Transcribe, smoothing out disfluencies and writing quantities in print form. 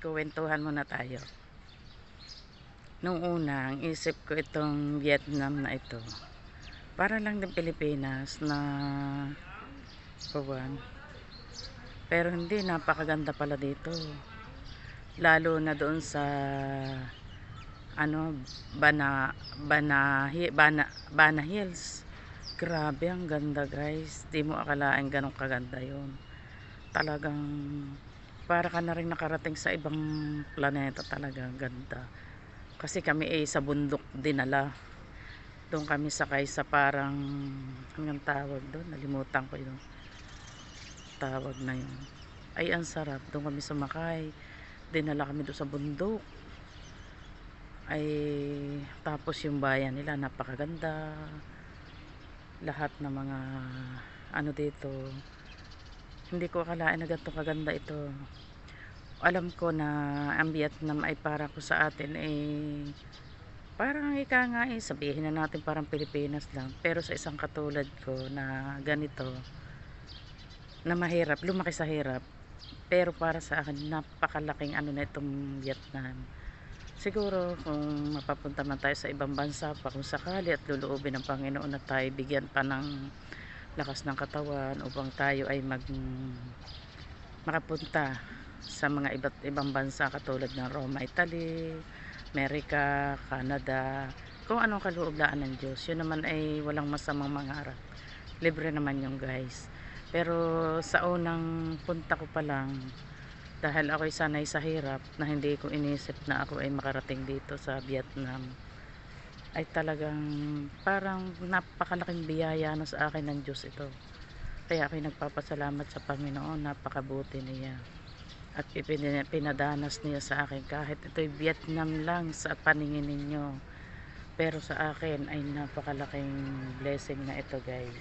kuwentuhan muna tayo. Nung una, ang isip ko itong Vietnam na ito, para lang din Pilipinas na kuwan. Pero hindi, napakaganda pala dito. Lalo na doon sa Bana Hills. Grabe, ang ganda guys. Di mo akalain ganun kaganda yun. Talagang para ka na rin nakarating sa ibang planeta talaga. Ganda. Kasi kami sa bundok dinala. Doon kami sakay sa parang anong tawag doon? Nalimutan ko yung tawag na yun. Ay, ang sarap. Doon kami sumakay. Dinala kami doon sa bundok. Ay, tapos yung bayan nila napakaganda. Lahat ng mga ano dito, hindi ko akalain na ganito kaganda ito. Alam ko na ang Vietnam ay para ko sa atin parang ika nga sabihin na natin parang Pilipinas lang, pero sa isang katulad ko na ganito, na mahirap, lumaki sa hirap, pero para sa akin napakalaking ano na itong Vietnam. Siguro kung mapapunta man tayo sa ibang bansa pa kung sakali at luluobin ng Panginoon na tayo bigyan pa ng lakas ng katawan upang tayo ay makapunta sa mga iba't ibang bansa katulad ng Roma, Italy, Amerika, Canada, kung anong kaloob-laan ng Diyos. Yun naman ay walang masamang mangarap. Libre naman yung guys. Pero sa unang punta ko pa lang, dahil ako'y sanay sa hirap na hindi ko inisip na ako ay makarating dito sa Vietnam, ay talagang parang napakalaking biyaya na sa akin ng Diyos ito. Kaya ako'y nagpapasalamat sa Panginoon, napakabuti niya. At pinadanas niya sa akin kahit ito'y Vietnam lang sa paningin ninyo. Pero sa akin ay napakalaking blessing na ito guys.